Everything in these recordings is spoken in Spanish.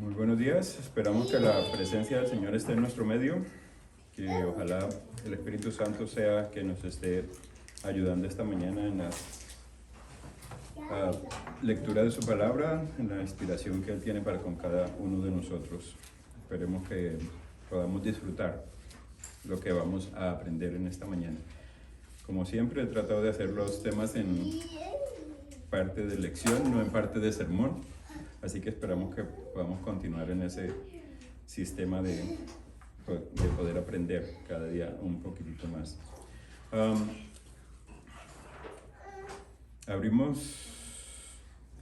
Muy buenos días, esperamos que la presencia del Señor esté en nuestro medio, que ojalá el Espíritu Santo sea que nos esté ayudando esta mañana en la lectura de su palabra, en la inspiración que Él tiene para con cada uno de nosotros. Esperemos que podamos disfrutar lo que vamos a aprender en esta mañana. Como siempre, he tratado de hacer los temas en parte de lección, no en parte de sermón. Así que esperamos que podamos continuar en ese sistema de poder aprender cada día un poquitito más. Abrimos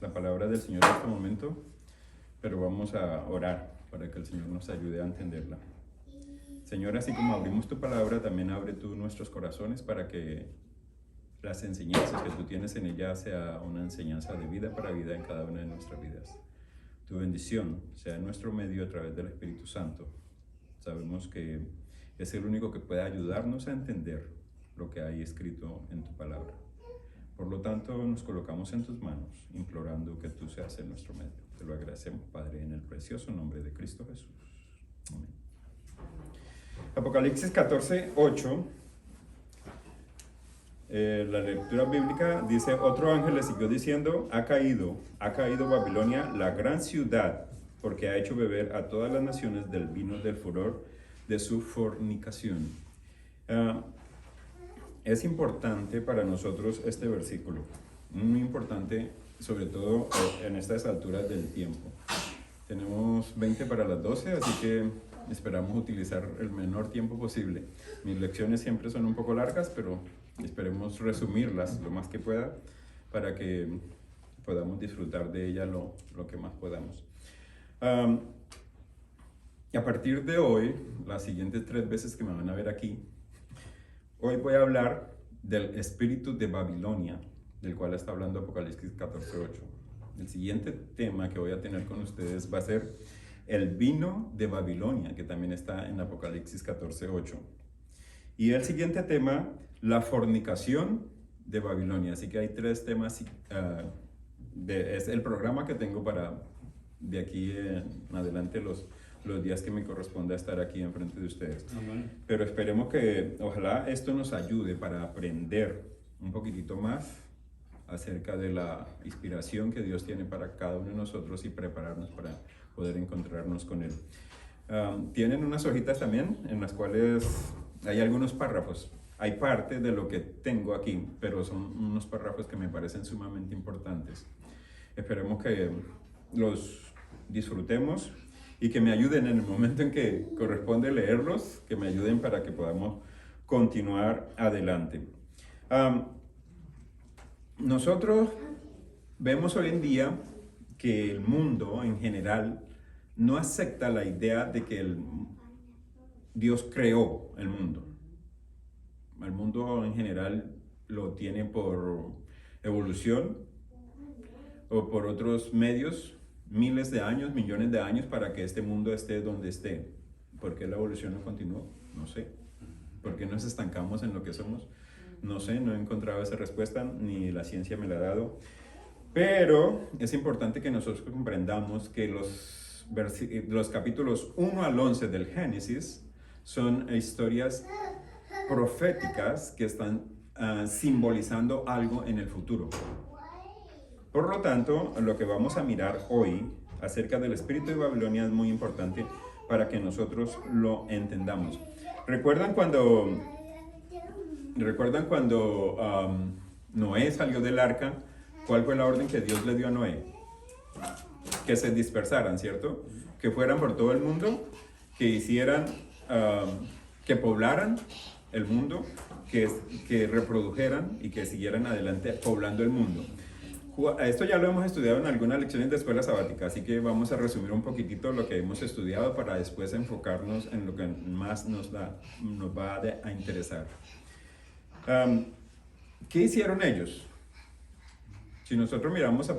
la palabra del Señor en este momento, pero vamos a orar para que el Señor nos ayude a entenderla. Señor, así como abrimos tu palabra, también abre tú nuestros corazones para que las enseñanzas que tú tienes en ella sea una enseñanza de vida para vida en cada una de nuestras vidas. Tu bendición sea en nuestro medio a través del Espíritu Santo. Sabemos que es el único que puede ayudarnos a entender lo que hay escrito en tu palabra. Por lo tanto, nos colocamos en tus manos, implorando que tú seas en nuestro medio. Te lo agradecemos, Padre, en el precioso nombre de Cristo Jesús. Amén. Apocalipsis 14:8. La lectura bíblica dice: otro ángel le siguió diciendo, ha caído Babilonia, la gran ciudad, porque ha hecho beber a todas las naciones del vino del furor de su fornicación. Es importante para nosotros este versículo, muy importante, sobre todo en estas alturas del tiempo. Tenemos 20 para las 12, así que esperamos utilizar el menor tiempo posible. Mis lecciones siempre son un poco largas, pero esperemos resumirlas lo más que pueda para que podamos disfrutar de ella lo que más podamos. A partir de hoy, las siguientes 3 veces que me van a ver aquí, hoy voy a hablar del espíritu de Babilonia, del cual está hablando Apocalipsis 14:8. El siguiente tema que voy a tener con ustedes va a ser el vino de Babilonia, que también está en Apocalipsis 14:8. Y el siguiente tema, la fornicación de Babilonia. Así que hay 3 temas. Es el programa que tengo para de aquí en adelante los días que me corresponda estar aquí enfrente de ustedes. Amén. Pero esperemos que ojalá esto nos ayude para aprender un poquitito más acerca de la inspiración que Dios tiene para cada uno de nosotros y prepararnos para poder encontrarnos con Él. Tienen unas hojitas también en las cuales hay algunos párrafos. Hay parte de lo que tengo aquí, pero son unos párrafos que me parecen sumamente importantes. Esperemos que los disfrutemos y que me ayuden en el momento en que corresponde leerlos, que me ayuden para que podamos continuar adelante. Nosotros vemos hoy en día que el mundo en general no acepta la idea de que Dios creó el mundo. El mundo en general lo tiene por evolución o por otros medios, miles de años, millones de años para que este mundo esté donde esté. ¿Por qué la evolución no continuó? No sé. ¿Por qué nos estancamos en lo que somos? No sé, no he encontrado esa respuesta, ni la ciencia me la ha dado. Pero es importante que nosotros comprendamos que los capítulos 1 al 11 del Génesis son historias proféticas que están simbolizando algo en el futuro. Por lo tanto, lo que vamos a mirar hoy acerca del espíritu de Babilonia es muy importante para que nosotros lo entendamos. ¿Recuerdan cuando Noé salió del arca? ¿Cuál fue la orden que Dios le dio a Noé? Que se dispersaran, ¿cierto? Que fueran por todo el mundo, que hicieran, que poblaran el mundo, que reprodujeran y que siguieran adelante poblando el mundo. Esto ya lo hemos estudiado en algunas lecciones de escuela sabática, así que vamos a resumir un poquitito lo que hemos estudiado para después enfocarnos en lo que más nos va a interesar. ¿Qué hicieron ellos? Si nosotros miramos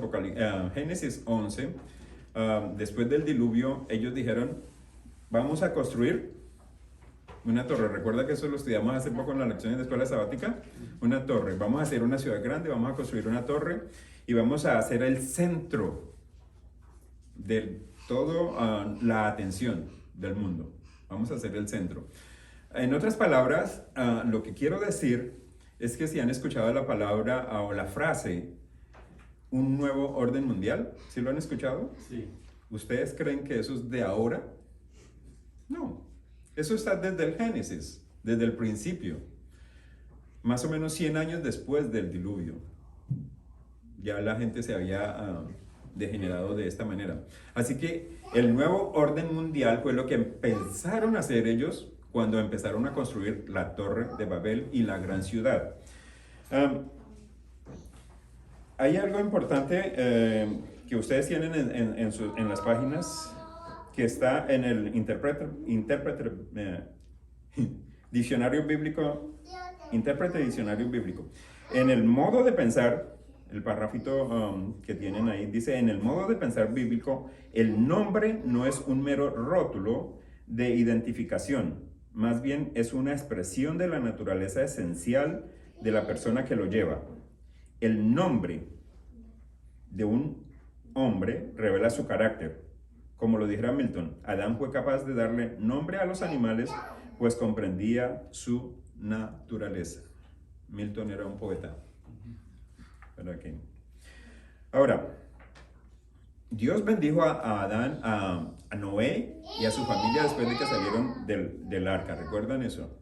Génesis 11, después del diluvio, ellos dijeron, vamos a construir una torre. Recuerda que eso lo estudiamos hace poco en las lecciones de escuela sabática. Una torre. Vamos a hacer una ciudad grande, vamos a construir una torre y vamos a hacer el centro de toda la atención del mundo. Vamos a ser el centro. En otras palabras, lo que quiero decir es que si han escuchado la palabra o la frase, un nuevo orden mundial, ¿sí lo han escuchado? Sí. ¿Ustedes creen que eso es de ahora? No, eso está desde el Génesis, desde el principio, más o menos 100 años después del diluvio. Ya la gente se había degenerado de esta manera. Así que el nuevo orden mundial fue lo que empezaron a hacer ellos cuando empezaron a construir la Torre de Babel y la gran ciudad. Hay algo importante que ustedes tienen en las páginas, que está en el diccionario bíblico, intérprete diccionario bíblico. En el modo de pensar, el parrafito que tienen ahí, dice, en el modo de pensar bíblico, el nombre no es un mero rótulo de identificación, más bien es una expresión de la naturaleza esencial de la persona que lo lleva. El nombre de un hombre revela su carácter. Como lo dijera Milton, Adán fue capaz de darle nombre a los animales, pues comprendía su naturaleza. Milton era un poeta. Ahora, Dios bendijo a Adán, a Noé y a su familia después de que salieron del arca. ¿Recuerdan eso?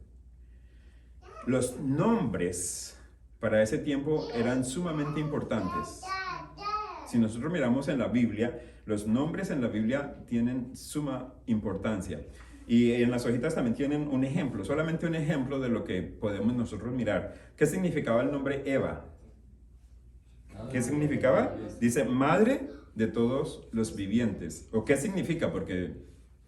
Los nombres para ese tiempo eran sumamente importantes. Si nosotros miramos en la Biblia, los nombres en la Biblia tienen suma importancia. Y en las hojitas también tienen un ejemplo, solamente un ejemplo de lo que podemos nosotros mirar. ¿Qué significaba el nombre Eva? ¿Qué significaba? Dice, madre de todos los vivientes. ¿O qué significa? Porque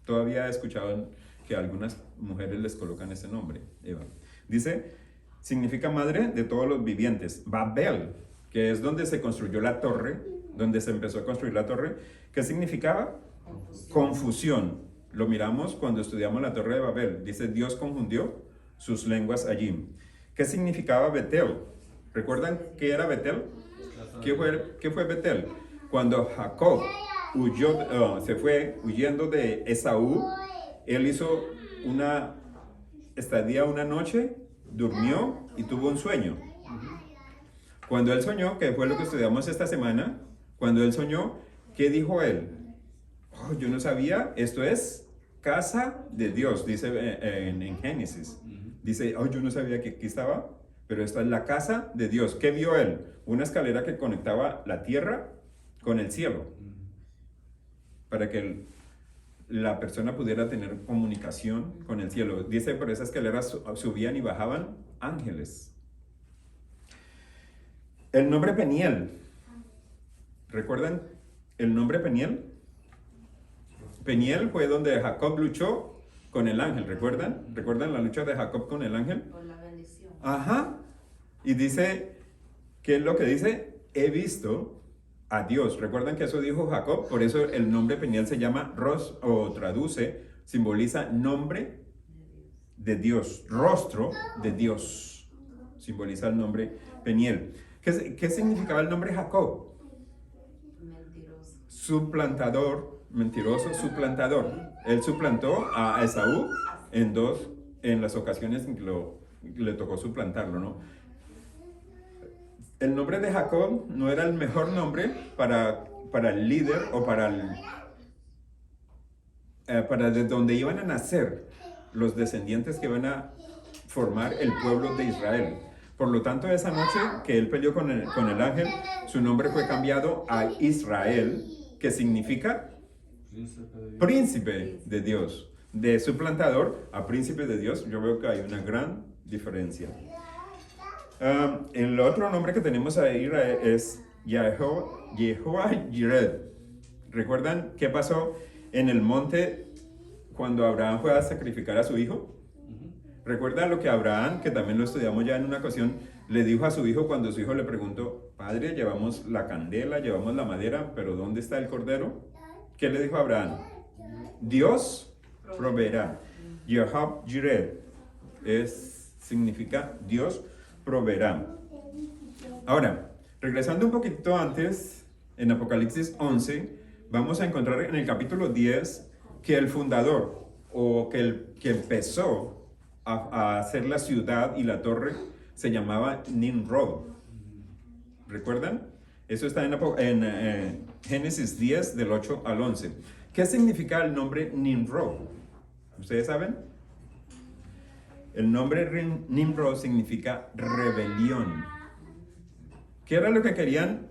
todavía he escuchado que a algunas mujeres les colocan ese nombre, Eva. Dice, significa madre de todos los vivientes. Babel, que es donde se construyó la torre, donde se empezó a construir la torre. ¿Qué significaba? Confusión. Lo miramos cuando estudiamos la Torre de Babel. Dice, Dios confundió sus lenguas allí. ¿Qué significaba Betel? ¿Recuerdan qué era Betel? ¿Qué fue Betel? Cuando Jacob se fue huyendo de Esaú, él hizo una estadía una noche, durmió y tuvo un sueño. Cuando él soñó, que fue lo que estudiamos esta semana, cuando él soñó, ¿qué dijo él? Oh, yo no sabía, esto es casa de Dios, dice en Génesis. Dice, oh, yo no sabía que aquí estaba, pero esta es la casa de Dios. ¿Qué vio él? Una escalera que conectaba la tierra con el cielo, para que la persona pudiera tener comunicación con el cielo. Dice, por esa escalera subían y bajaban ángeles. El nombre Peniel. ¿Recuerdan el nombre Peniel? Peniel fue donde Jacob luchó con el ángel, ¿recuerdan? ¿Recuerdan la lucha de Jacob con el ángel? Por la bendición. Ajá. Y dice, ¿qué es lo que dice? He visto a Dios. ¿Recuerdan que eso dijo Jacob? Por eso el nombre Peniel se llama o traduce, simboliza nombre de Dios, rostro de Dios. Simboliza el nombre Peniel. ¿Qué significaba el nombre Jacob? Mentiroso. Suplantador, mentiroso, suplantador. Él suplantó a Esaú en las ocasiones en que le tocó suplantarlo, ¿no? El nombre de Jacob no era el mejor nombre para el líder o para de donde iban a nacer los descendientes que iban a formar el pueblo de Israel. Por lo tanto, esa noche que él peleó con el ángel, su nombre fue cambiado a Israel, que significa príncipe de Dios. De suplantador a príncipe de Dios, yo veo que hay una gran diferencia. El otro nombre que tenemos ahí es Jehová Jired. ¿Recuerdan qué pasó en el monte cuando Abraham fue a sacrificar a su hijo? ¿Recuerdan lo que Abraham, que también lo estudiamos ya en una ocasión, le dijo a su hijo cuando su hijo le preguntó, Padre, llevamos la candela, llevamos la madera, pero ¿dónde está el cordero? ¿Qué le dijo Abraham? Dios proveerá. Jehová Jired significa Dios proveerá. Ahora, regresando un poquito antes, en Apocalipsis 11, vamos a encontrar en el capítulo 10 que el fundador o que el que empezó a hacer la ciudad y la torre se llamaba Nimrod. ¿Recuerdan? Eso está en Génesis 10 del 8 al 11. ¿Qué significa el nombre Nimrod? ¿Ustedes saben? El nombre Nimrod significa rebelión. ¿Qué era lo que querían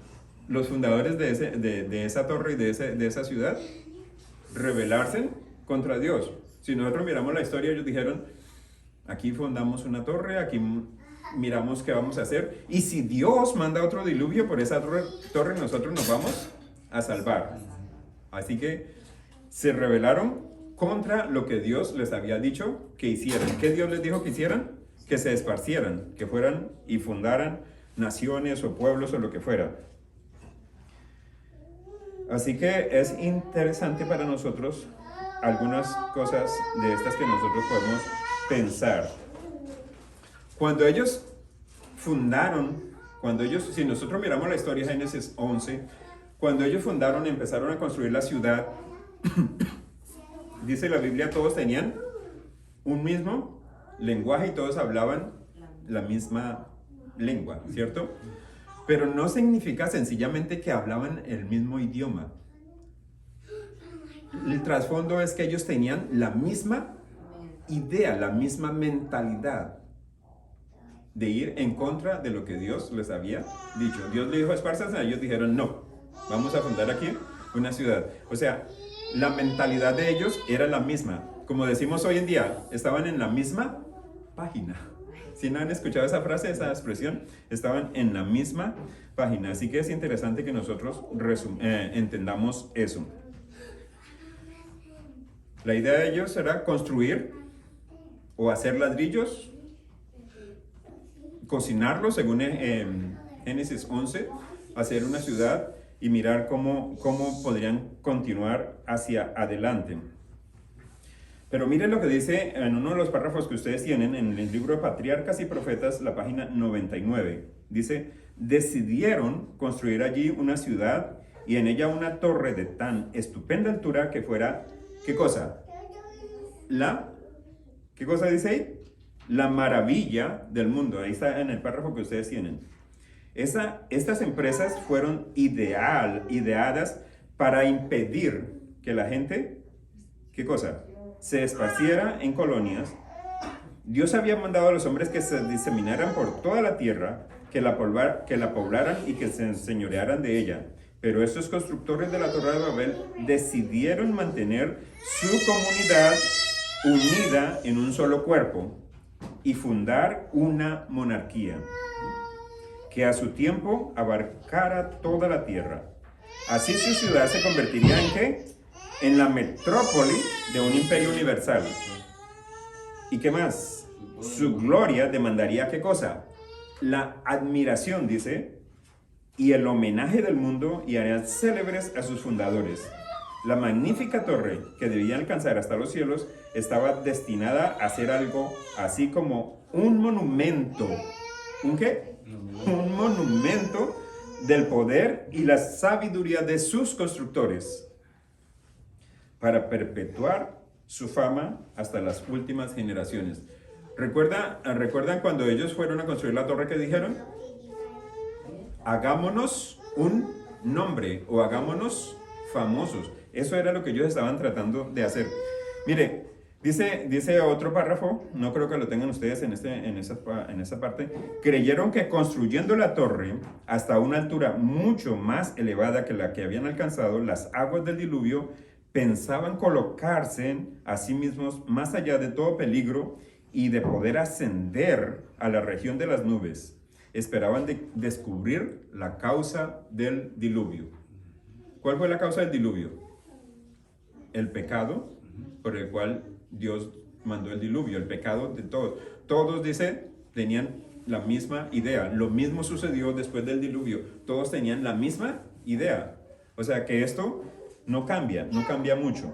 los fundadores de esa torre y de esa ciudad? Rebelarse contra Dios. Si nosotros miramos la historia, ellos dijeron, aquí fundamos una torre, aquí miramos qué vamos a hacer, y si Dios manda otro diluvio por esa torre, nosotros nos vamos a salvar. Así que se rebelaron contra lo que Dios les había dicho que hicieran. ¿Qué Dios les dijo que hicieran? Que se esparcieran, que fueran y fundaran naciones o pueblos o lo que fuera. Así que es interesante para nosotros algunas cosas de estas que nosotros podemos pensar. Cuando ellos fundaron, si nosotros miramos la historia de Génesis 11, cuando ellos fundaron, empezaron a construir la ciudad, dice la Biblia, todos tenían un mismo lenguaje y todos hablaban la misma lengua, ¿cierto? Pero no significa sencillamente que hablaban el mismo idioma. El trasfondo es que ellos tenían la misma idea, la misma mentalidad de ir en contra de lo que Dios les había dicho. Dios le dijo espárzanse, ellos dijeron no, vamos a fundar aquí una ciudad. O sea, la mentalidad de ellos era la misma. Como decimos hoy en día, estaban en la misma página. Si no han escuchado esa frase, esa expresión, estaban en la misma página. Así que es interesante que nosotros entendamos eso. La idea de ellos era construir o hacer ladrillos, cocinarlos, según Génesis 11, hacer una ciudad y mirar cómo podrían continuar hacia adelante. Pero miren lo que dice en uno de los párrafos que ustedes tienen en el libro de Patriarcas y Profetas, la página 99. Dice, decidieron construir allí una ciudad y en ella una torre de tan estupenda altura que fuera, ¿qué cosa? ¿Qué cosa dice ahí? La maravilla del mundo. Ahí está en el párrafo que ustedes tienen. Estas empresas fueron ideadas para impedir que la gente, ¿qué cosa? Se esparciera en colonias. Dios había mandado a los hombres que se diseminaran por toda la tierra, que la poblaran y que se enseñorearan de ella. Pero estos constructores de la Torre de Babel decidieron mantener su comunidad unida en un solo cuerpo y fundar una monarquía que a su tiempo abarcara toda la tierra. Así su ciudad se convertiría en ¿qué? En la metrópoli de un imperio universal. ¿Y qué más? Su gloria demandaría ¿qué cosa? La admiración, dice, y el homenaje del mundo y harían célebres a sus fundadores. La magnífica torre que debía alcanzar hasta los cielos estaba destinada a ser algo así como un monumento. ¿Un qué? Un monumento del poder y la sabiduría de sus constructores para perpetuar su fama hasta las últimas generaciones. ¿Recuerdan cuando ellos fueron a construir la torre que dijeron? Hagámonos un nombre o hagámonos famosos. Eso era lo que ellos estaban tratando de hacer. Mire, dice otro párrafo, no creo que lo tengan ustedes en esa parte. Creyeron que construyendo la torre hasta una altura mucho más elevada que la que habían alcanzado las aguas del diluvio, pensaban colocarse a sí mismos más allá de todo peligro y de poder ascender a la región de las nubes. Esperaban descubrir la causa del diluvio. ¿Cuál fue la causa del diluvio? El pecado por el cual Dios mandó el diluvio, el pecado de todos. Todos, dice, tenían la misma idea. Lo mismo sucedió después del diluvio. Todos tenían la misma idea. O sea que esto no cambia mucho.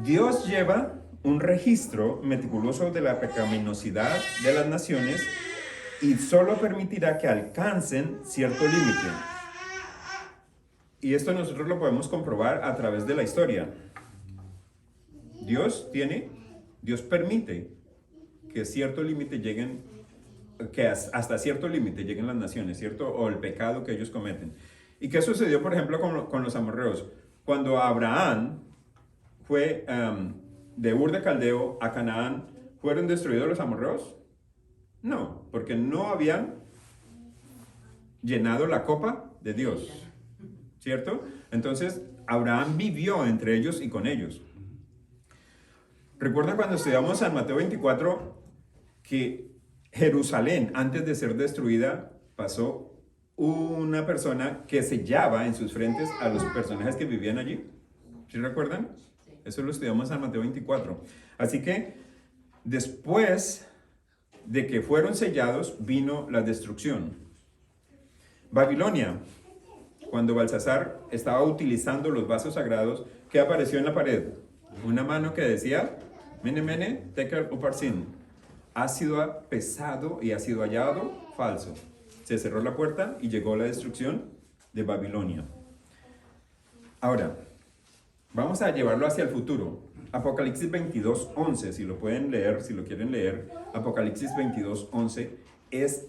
Dios lleva un registro meticuloso de la pecaminosidad de las naciones y solo permitirá que alcancen cierto límite. Y esto nosotros lo podemos comprobar a través de la historia. Dios permite que cierto límite lleguen, que hasta cierto límite lleguen las naciones, ¿cierto? O el pecado que ellos cometen. ¿Y qué sucedió, por ejemplo, con los amorreos? Cuando Abraham fue de Ur de Caldeo a Canaán, ¿fueron destruidos los amorreos? No, porque no habían llenado la copa de Dios, ¿cierto? Entonces, Abraham vivió entre ellos y con ellos. Recuerda cuando estudiamos San Mateo 24 que Jerusalén, antes de ser destruida, pasó una persona que sellaba en sus frentes a los personajes que vivían allí. ¿Sí recuerdan? Eso lo estudiamos en San Mateo 24. Así que después de que fueron sellados, vino la destrucción. Babilonia, cuando Balsasar estaba utilizando los vasos sagrados, ¿qué apareció en la pared? Una mano que decía, Mene, Mene, Tekel Uparsin. Ha sido pesado y ha sido hallado falso. Se cerró la puerta y llegó la destrucción de Babilonia. Ahora, vamos a llevarlo hacia el futuro. Apocalipsis 22:11, si lo pueden leer, si lo quieren leer, Apocalipsis 22:11 es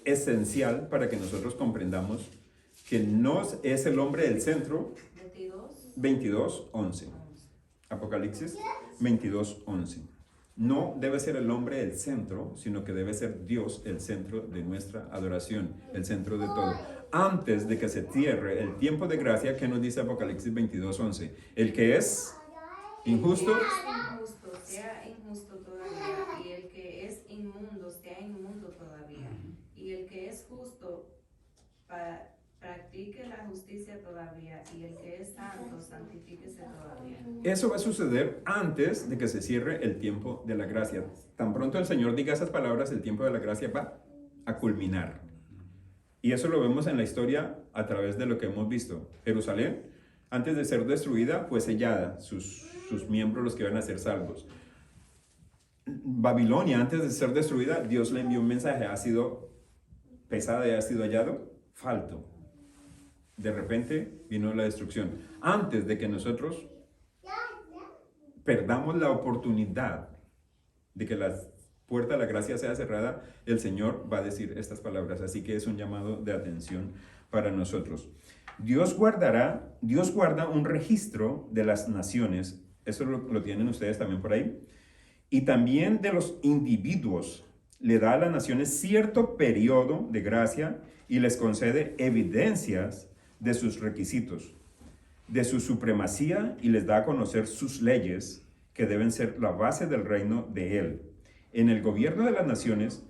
esencial para que nosotros comprendamos que no es el hombre del centro. 22:11. Apocalipsis 22:11. No debe ser el hombre el centro, sino que debe ser Dios el centro de nuestra adoración, el centro de todo. Antes de que se cierre el tiempo de gracia, ¿qué nos dice Apocalipsis 22:11? El que es injusto, sea injusto todavía, y el que es inmundo sea inmundo todavía, y el que es justo practique la justicia todavía, y el que es santo santifíquese todavía. Eso va a suceder antes de que se cierre el tiempo de la gracia. Tan pronto el Señor diga esas palabras, el tiempo de la gracia va a culminar. Y eso lo vemos en la historia a través de lo que hemos visto. Jerusalén, antes de ser destruida, fue sellada, sus miembros, los que iban a ser salvos. Babilonia, antes de ser destruida, Dios le envió un mensaje, ha sido pesada y ha sido hallado falto. De repente vino la destrucción. Antes de que nosotros perdamos la oportunidad de que la puerta de la gracia sea cerrada, el Señor va a decir estas palabras. Así que es un llamado de atención para nosotros. Dios guarda un registro de las naciones. Eso lo tienen ustedes también por ahí. Y también de los individuos. Le da a las naciones cierto periodo de gracia y les concede evidencias de sus requisitos, de su supremacía, y les da a conocer sus leyes, que deben ser la base del reino de Él. En el gobierno de las naciones,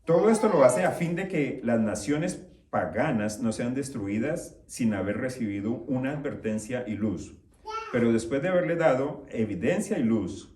todo esto lo hace a fin de que las naciones paganas no sean destruidas sin haber recibido una advertencia y luz. Pero después de haberle dado evidencia y luz,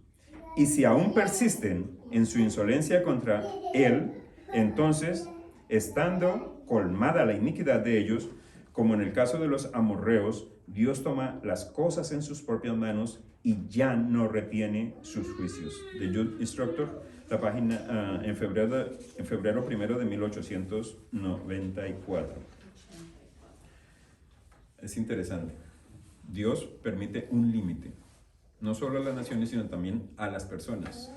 y si aún persisten en su insolencia contra Él, entonces, estando colmada la iniquidad de ellos, como en el caso de los amorreos, Dios toma las cosas en sus propias manos y ya no retiene sus juicios. De Jude Instructor, la página en febrero 1 de 1894. Es interesante. Dios permite un límite, no solo a las naciones, sino también a las personas.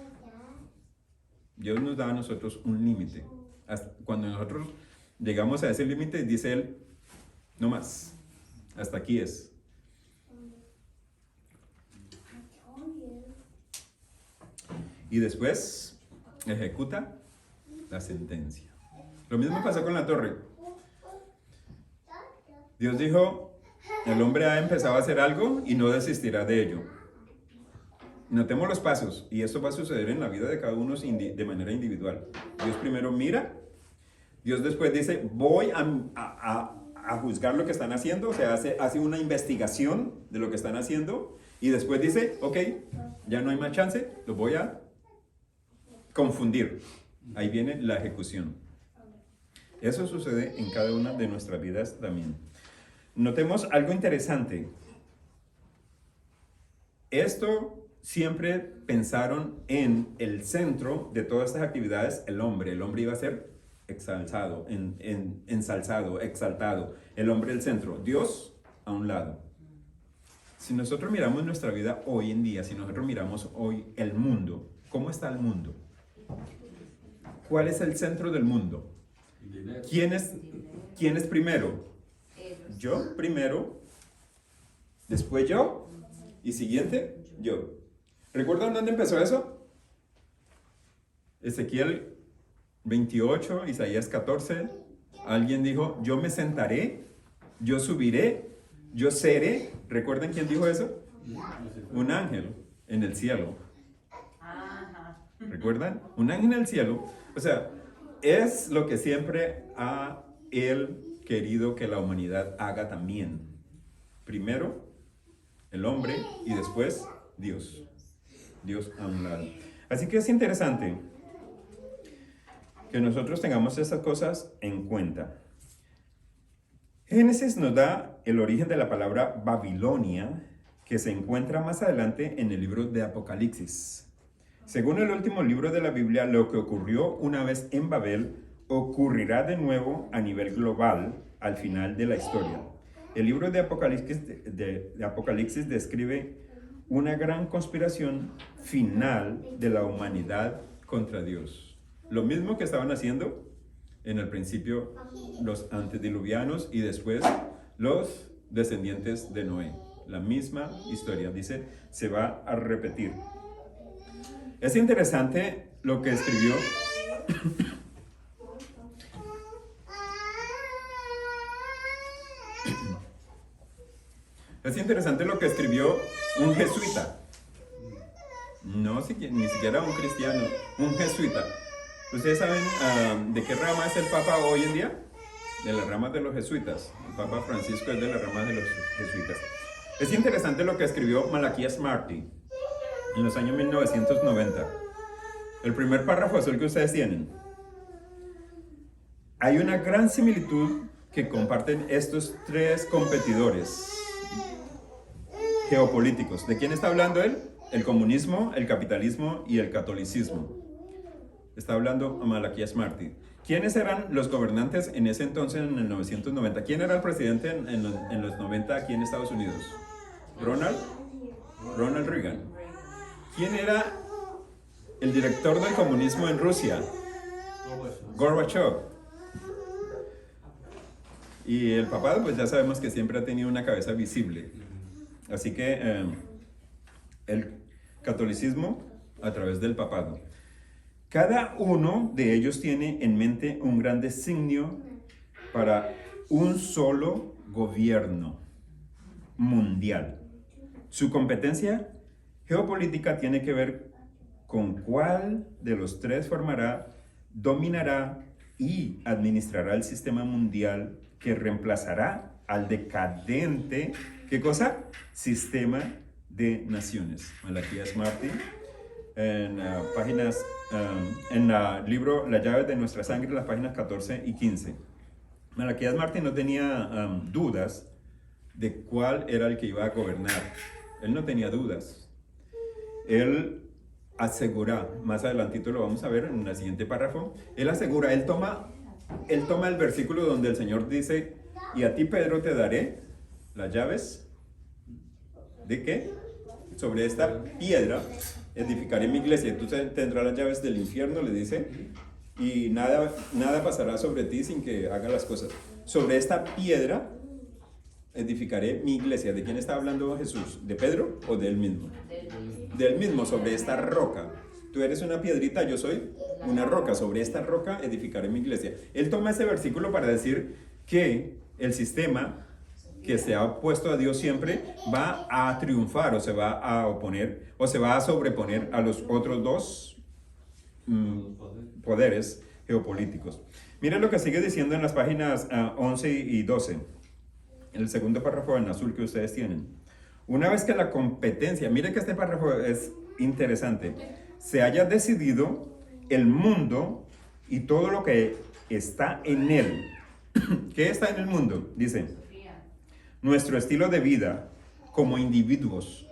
Dios nos da a nosotros un límite. Cuando nosotros llegamos a ese límite, dice Él, no más, hasta aquí es. Y después ejecuta la sentencia. Lo mismo pasó con la torre. Dios dijo, el hombre ha empezado a hacer algo y no desistirá de ello. Notemos los pasos, y esto va a suceder en la vida de cada uno de manera individual. Dios primero mira, Dios después dice, voy a juzgar lo que están haciendo, o sea, hace una investigación de lo que están haciendo, y después dice, ok, ya no hay más chance, lo voy a confundir. Ahí viene la ejecución. Eso sucede en cada una de nuestras vidas también. Notemos algo interesante. Esto siempre pensaron en el centro de todas estas actividades, el hombre. El hombre iba a ser exalzado, ensalzado, exaltado. El hombre el centro, Dios a un lado. Si nosotros miramos nuestra vida hoy en día, si nosotros miramos hoy el mundo, ¿cómo está el mundo? ¿Cuál es el centro del mundo? ¿Quién es primero? Ellos. Yo primero, después yo y siguiente yo. ¿Recuerdan dónde empezó eso? Ezequiel 28, Isaías 14. Alguien dijo, yo me sentaré, yo subiré, yo seré. ¿Recuerdan quién dijo eso? Un ángel en el cielo. Ajá. ¿Recuerdan? Un ángel en el cielo. O sea, es lo que siempre ha él querido que la humanidad haga también. Primero el hombre y después Dios. Dios a un lado. Así que es interesante que nosotros tengamos estas cosas en cuenta. Génesis nos da el origen de la palabra Babilonia, que se encuentra más adelante en el libro de Apocalipsis. Según el último libro de la Biblia, lo que ocurrió una vez en Babel ocurrirá de nuevo a nivel global al final de la historia. El libro de Apocalipsis describe una gran conspiración final de la humanidad contra Dios. Lo mismo que estaban haciendo en el principio los antediluvianos y después los descendientes de Noé. La misma historia, dice, se va a repetir. Es interesante lo que escribió un jesuita. No, ni siquiera un cristiano, un jesuita. ¿Ustedes saben de qué rama es el Papa hoy en día? De la rama de los jesuitas. El Papa Francisco es de la rama de los jesuitas. Es interesante lo que escribió Malaquías Martí en los años 1990. El primer párrafo es el que ustedes tienen. Hay una gran similitud que comparten estos tres competidores geopolíticos. ¿De quién está hablando él? El comunismo, el capitalismo y el catolicismo. Está hablando Malaquías Martí. ¿Quiénes eran los gobernantes en ese entonces, en el 1990? ¿Quién era el presidente en los 90 aquí en Estados Unidos? Ronald Reagan. ¿Quién era el director del comunismo en Rusia? Gorbachev. Y el papado, pues ya sabemos que siempre ha tenido una cabeza visible. Así que el catolicismo a través del papado. Cada uno de ellos tiene en mente un gran designio para un solo gobierno mundial. Su competencia geopolítica tiene que ver con cuál de los tres formará, dominará y administrará el sistema mundial que reemplazará al decadente, ¿qué cosa? Sistema de naciones. Malaquías Martí, en el libro La llave de nuestra sangre, las páginas 14 y 15. Malaquías Martí no tenía dudas de cuál era el que iba a gobernar. Él no tenía dudas. Él asegura, más adelantito lo vamos a ver en el siguiente párrafo, él asegura, él toma el versículo donde el Señor dice, y a ti, Pedro, te daré las llaves, ¿de qué? Sobre esta piedra edificaré mi iglesia, tú tendrás las llaves del infierno, le dice, y nada pasará sobre ti sin que hagas las cosas. Sobre esta piedra edificaré mi iglesia. ¿De quién está hablando Jesús? ¿De Pedro o de él mismo? Del mismo, sobre esta roca. Tú eres una piedrita, yo soy una roca. Sobre esta roca edificaré mi iglesia. Él toma ese versículo para decir que el sistema que se ha opuesto a Dios siempre va a triunfar o se va a oponer o se va a sobreponer a los otros dos poderes geopolíticos. Miren lo que sigue diciendo en las páginas 11 y 12. El segundo párrafo en azul que ustedes tienen. Una vez que la competencia, miren que este párrafo es interesante, se haya decidido, el mundo y todo lo que está en él. ¿Qué está en el mundo? Dice, nuestro estilo de vida como individuos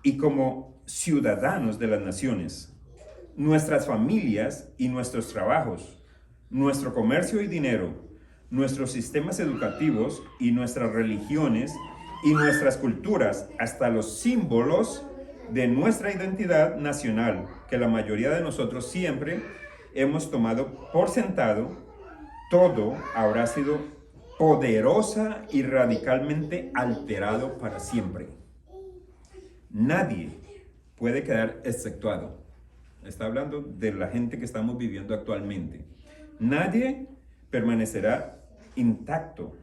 y como ciudadanos de las naciones, nuestras familias y nuestros trabajos, nuestro comercio y dinero, nuestros sistemas educativos y nuestras religiones y nuestras culturas, hasta los símbolos de nuestra identidad nacional, que la mayoría de nosotros siempre hemos tomado por sentado, todo habrá sido poderosa y radicalmente alterado para siempre. Nadie puede quedar exceptuado. Está hablando de la gente que estamos viviendo actualmente. Nadie permanecerá intacto.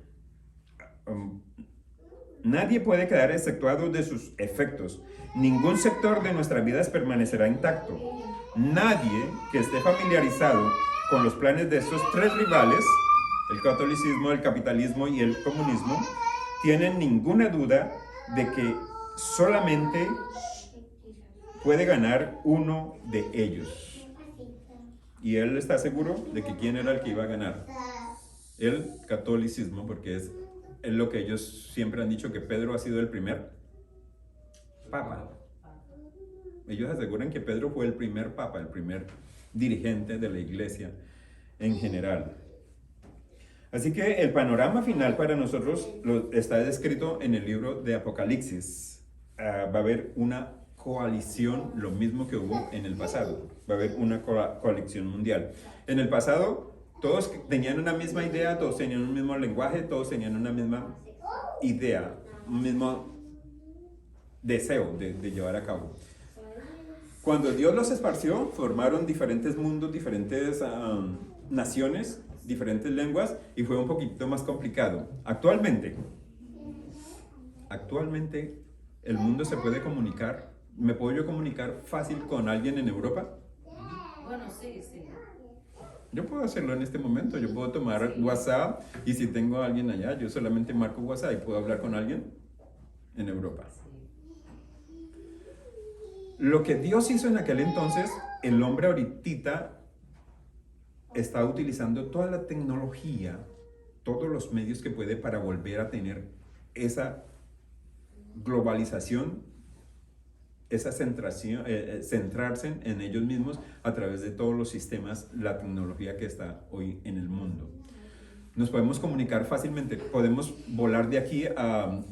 Nadie puede quedar exceptuado de sus efectos. Ningún sector de nuestras vidas permanecerá intacto. Nadie que esté familiarizado con los planes de estos tres rivales, el catolicismo, el capitalismo y el comunismo, tiene ninguna duda de que solamente puede ganar uno de ellos. Y él está seguro de que quién era el que iba a ganar. El catolicismo, porque es lo que ellos siempre han dicho, que Pedro ha sido el primer papa. Ellos aseguran que Pedro fue el primer papa, el primer dirigente de la iglesia en general. Así que el panorama final para nosotros está descrito en el libro de Apocalipsis. Va a haber una coalición, lo mismo que hubo en el pasado. Va a haber una coalición mundial. En el pasado, todos tenían una misma idea, todos tenían un mismo lenguaje, todos tenían una misma idea, un mismo deseo de llevar a cabo. Cuando Dios los esparció, formaron diferentes mundos, diferentes naciones, diferentes lenguas, y fue un poquito más complicado. Actualmente el mundo se puede comunicar. ¿Me puedo yo comunicar fácil con alguien en Europa? Bueno, sí. Yo puedo hacerlo en este momento. Yo puedo tomar WhatsApp, y si tengo a alguien allá, yo solamente marco WhatsApp y puedo hablar con alguien en Europa. Lo que Dios hizo en aquel entonces, el hombre ahorita está utilizando toda la tecnología, todos los medios que puede para volver a tener esa globalización, esa centrarse en ellos mismos a través de todos los sistemas, la tecnología que está hoy en el mundo. Nos podemos comunicar fácilmente, podemos volar de aquí al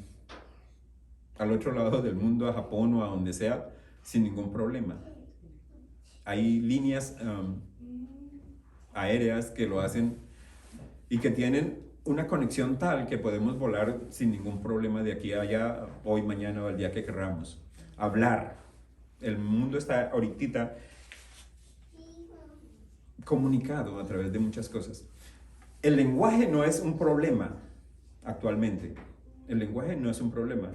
otro lado del mundo, a Japón o a donde sea, sin ningún problema. Hay líneas aéreas que lo hacen y que tienen una conexión tal que podemos volar sin ningún problema de aquí a allá, hoy, mañana o el día que queramos. Hablar. El mundo está ahorita comunicado a través de muchas cosas. El lenguaje no es un problema actualmente. El lenguaje no es un problema.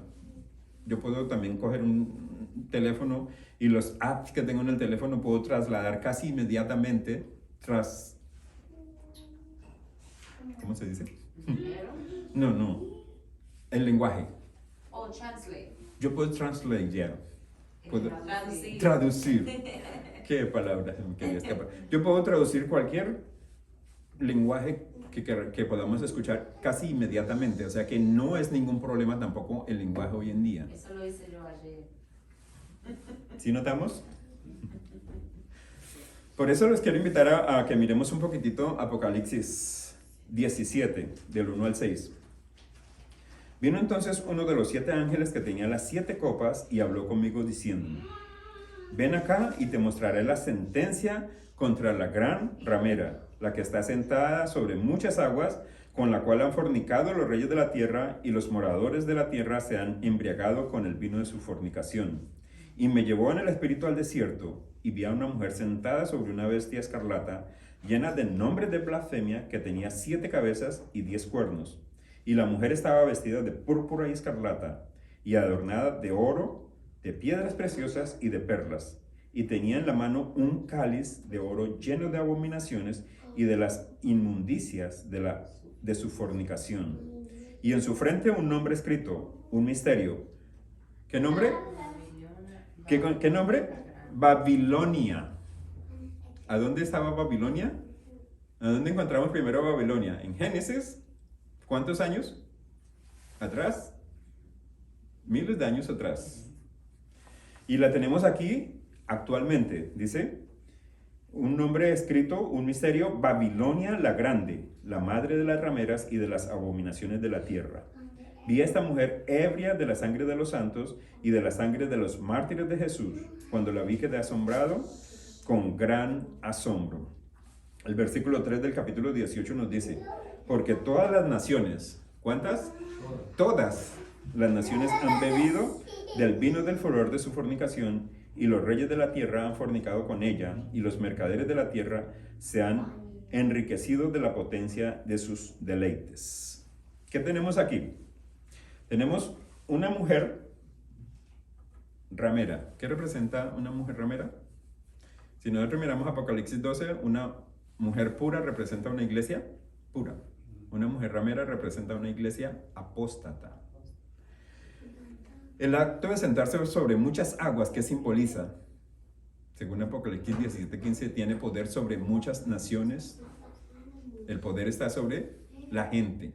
Yo puedo también coger un teléfono y los apps que tengo en el teléfono puedo trasladar casi inmediatamente ¿cómo se dice? No. El lenguaje. Translate. Yo puedo translate ya. Puedo Traducir. traducir. ¿Qué palabra me quería escapar? Yo puedo traducir cualquier lenguaje que podamos escuchar casi inmediatamente. O sea que no es ningún problema tampoco el lenguaje hoy en día. Eso lo hice yo ayer. ¿Sí notamos? Por eso les quiero invitar a que miremos un poquitito Apocalipsis 17, del 1 al 6. Vino entonces uno de los 7 ángeles que tenía las 7 copas y habló conmigo diciendo: ven acá y te mostraré la sentencia contra la gran ramera, la que está sentada sobre muchas aguas, con la cual han fornicado los reyes de la tierra, y los moradores de la tierra se han embriagado con el vino de su fornicación. Y me llevó en el espíritu al desierto, y vi a una mujer sentada sobre una bestia escarlata, llena de nombres de blasfemia, que tenía 7 cabezas y 10 cuernos. Y la mujer estaba vestida de púrpura y escarlata, y adornada de oro, de piedras preciosas y de perlas. Y tenía en la mano un cáliz de oro lleno de abominaciones y de las inmundicias de su fornicación. Y en su frente un nombre escrito, un misterio. ¿Qué nombre? ¿Qué nombre? Babilonia. ¿A dónde estaba Babilonia? ¿A dónde encontramos primero Babilonia? En Génesis. ¿Cuántos años atrás? Miles de años atrás. Y la tenemos aquí actualmente. Dice un nombre escrito, un misterio, Babilonia la Grande, la madre de las rameras y de las abominaciones de la tierra. Vi a esta mujer ebria de la sangre de los santos y de la sangre de los mártires de Jesús. Cuando la vi quedé asombrado con gran asombro. El versículo 3 del capítulo 18 nos dice, porque todas las naciones, ¿cuántas? Todas las naciones han bebido del vino del furor de su fornicación, y los reyes de la tierra han fornicado con ella, y los mercaderes de la tierra se han enriquecido de la potencia de sus deleites. ¿Qué tenemos aquí? Tenemos una mujer ramera. ¿Qué representa una mujer ramera? Si nosotros miramos Apocalipsis 12, una mujer pura representa una iglesia pura. Una mujer ramera representa una iglesia apóstata. El acto de sentarse sobre muchas aguas, que simboliza, según Apocalipsis 17:15, tiene poder sobre muchas naciones. El poder está sobre la gente.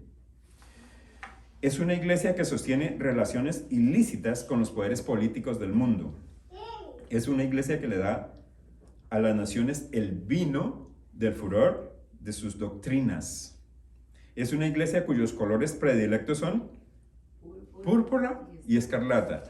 Es una iglesia que sostiene relaciones ilícitas con los poderes políticos del mundo. Es una iglesia que le da a las naciones el vino del furor de sus doctrinas. Es una iglesia cuyos colores predilectos son púrpura y escarlata.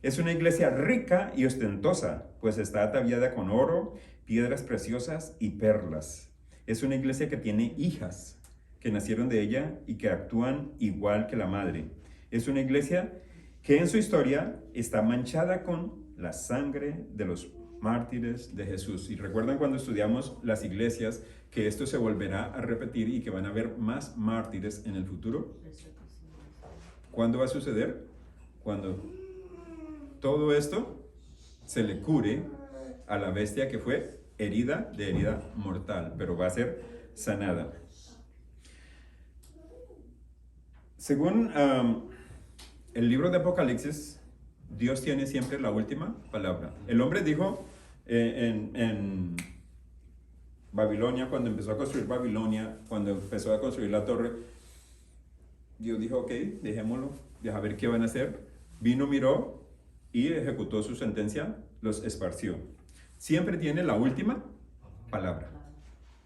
Es una iglesia rica y ostentosa, pues está ataviada con oro, piedras preciosas y perlas. Es una iglesia que tiene hijas que nacieron de ella y que actúan igual que la madre. Es una iglesia que en su historia está manchada con la sangre de los mártires de Jesús. Y recuerdan cuando estudiamos las iglesias que esto se volverá a repetir y que van a haber más mártires en el futuro. ¿Cuándo va a suceder? Cuando todo esto se le cure a la bestia que fue herida de herida mortal, pero va a ser sanada. Según el libro de Apocalipsis, Dios tiene siempre la última palabra. El hombre dijo en Babilonia, cuando empezó a construir Babilonia, cuando empezó a construir la torre, Dios dijo, ok, dejémoslo, deja ver qué van a hacer. Vino, miró y ejecutó su sentencia, los esparció. Siempre tiene la última palabra.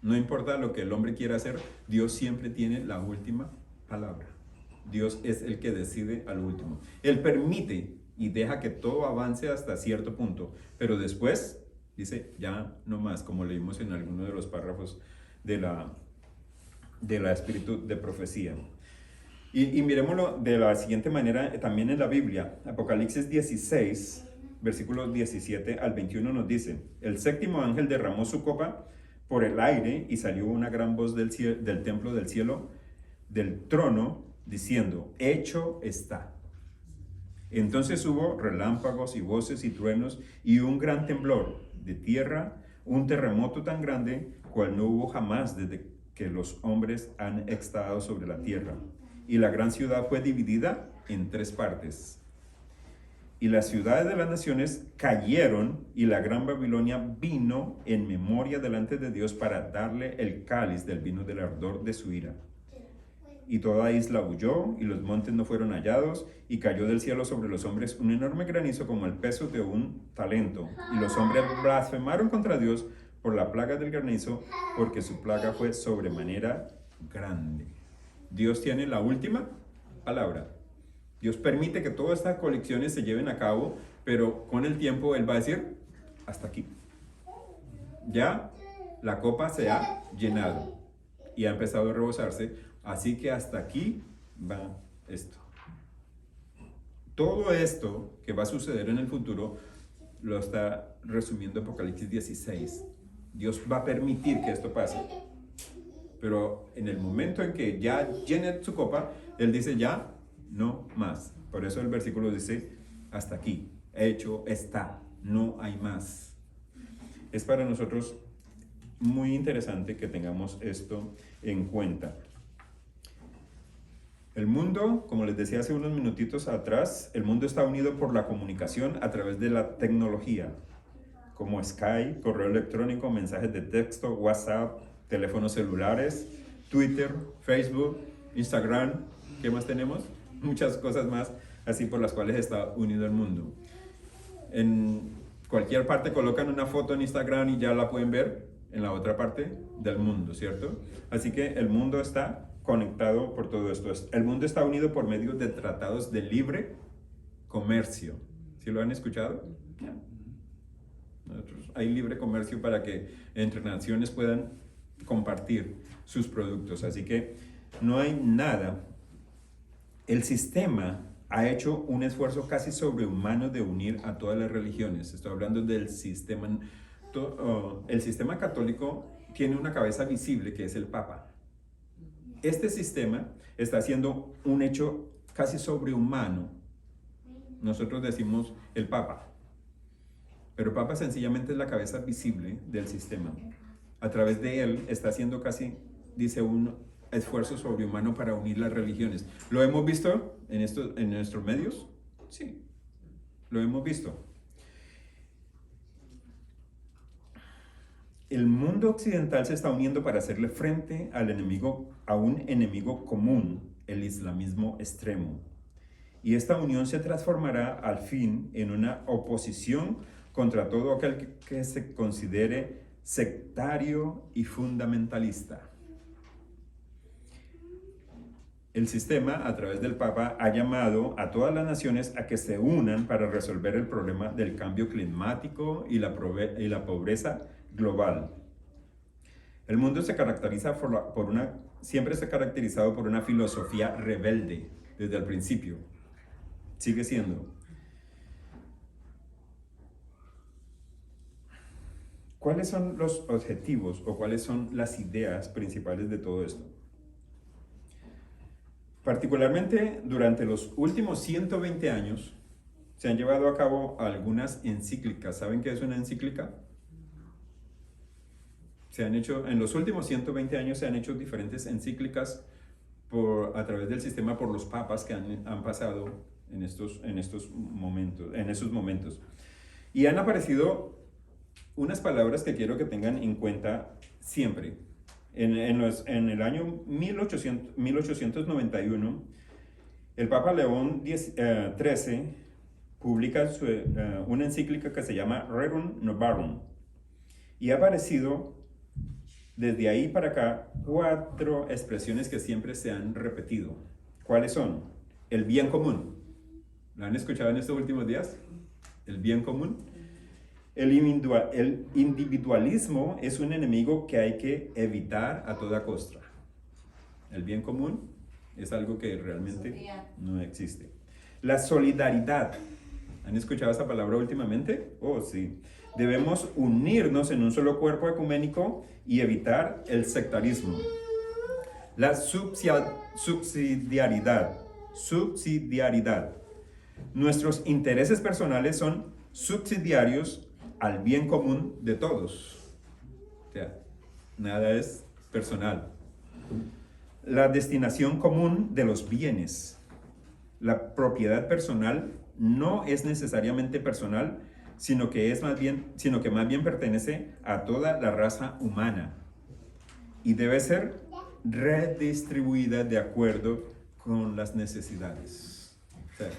No importa lo que el hombre quiera hacer, Dios siempre tiene la última palabra. Dios es el que decide al último. Él permite y deja que todo avance hasta cierto punto, pero después dice, ya no más, como leímos en alguno de los párrafos de la espíritu de profecía. Y miremoslo de la siguiente manera también en la Biblia. Apocalipsis 16, versículos 17 al 21 nos dice, el séptimo ángel derramó su copa por el aire y salió una gran voz del templo del cielo, del trono, diciendo, hecho está. Entonces hubo relámpagos y voces y truenos y un gran temblor de tierra, un terremoto tan grande cual no hubo jamás desde que los hombres han estado sobre la tierra. Y la gran ciudad fue dividida en 3 partes. Y las ciudades de las naciones cayeron, y la gran Babilonia vino en memoria delante de Dios para darle el cáliz del vino del ardor de su ira. Y toda isla huyó, y los montes no fueron hallados, y cayó del cielo sobre los hombres un enorme granizo como el peso de un talento. Y los hombres blasfemaron contra Dios por la plaga del granizo, porque su plaga fue sobremanera grande. Dios tiene la última palabra. Dios permite que todas estas colecciones se lleven a cabo, pero con el tiempo Él va a decir, hasta aquí. Ya la copa se ha llenado y ha empezado a rebosarse, así que hasta aquí va esto. Todo esto que va a suceder en el futuro lo está resumiendo Apocalipsis 16. Dios va a permitir que esto pase. Pero en el momento en que ya llene su copa, Él dice ya, no más. Por eso el versículo dice, hasta aquí, hecho está, no hay más. Es para nosotros muy interesante que tengamos esto en cuenta. El mundo, como les decía hace unos minutitos atrás, el mundo está unido por la comunicación a través de la tecnología, como Skype, correo electrónico, mensajes de texto, WhatsApp, teléfonos celulares, Twitter, Facebook, Instagram, ¿qué más tenemos? Muchas cosas más, así por las cuales está unido el mundo. cualquier parte colocan una foto en Instagram y ya la pueden ver en la otra parte del mundo, ¿cierto? Así que el mundo está conectado por todo esto. El mundo está unido por medio de tratados de libre comercio. ¿Sí lo han escuchado? Yeah. Hay libre comercio para que entre naciones puedan compartir sus productos. Así que no hay nada. El sistema ha hecho un esfuerzo casi sobrehumano de unir a todas las religiones. Estoy hablando del sistema. El sistema católico tiene una cabeza visible que es el Papa. Este sistema está haciendo un hecho casi sobrehumano. Nosotros decimos el Papa, pero el Papa sencillamente es la cabeza visible del sistema. A través de él está haciendo casi, dice, un esfuerzo sobrehumano para unir las religiones. ¿Lo hemos visto en nuestros medios? Sí, lo hemos visto. El mundo occidental se está uniendo para hacerle frente al enemigo, a un enemigo común, el islamismo extremo. Y esta unión se transformará al fin en una oposición contra todo aquel que se considere sectario y fundamentalista. El sistema, a través del Papa, ha llamado a todas las naciones a que se unan para resolver el problema del cambio climático y la pobreza global. El mundo se caracteriza siempre se ha caracterizado por una filosofía rebelde desde el principio. Sigue siendo. ¿Cuáles son los objetivos o cuáles son las ideas principales de todo esto? Particularmente durante los últimos 120 años se han llevado a cabo algunas encíclicas. ¿Saben qué es una encíclica? En los últimos 120 años se han hecho diferentes encíclicas a través del sistema por los papas que han pasado en esos momentos. Y han aparecido unas palabras que quiero que tengan en cuenta siempre. En el año 1891, el Papa León XIII publica una encíclica que se llama Rerum Novarum. Y ha aparecido desde ahí para acá 4 expresiones que siempre se han repetido. ¿Cuáles son? El bien común. ¿Lo han escuchado en estos últimos días? El bien común. El individualismo es un enemigo que hay que evitar a toda costa. El bien común es algo que realmente no existe. La solidaridad. ¿Han escuchado esa palabra últimamente? Oh, sí. Debemos unirnos en un solo cuerpo ecuménico y evitar el sectarismo. La subsidiariedad. Nuestros intereses personales son subsidiarios al bien común de todos. O sea, nada es personal. La destinación común de los bienes. La propiedad personal no es necesariamente personal, sino que más bien pertenece a toda la raza humana y debe ser redistribuida de acuerdo con las necesidades. O sea,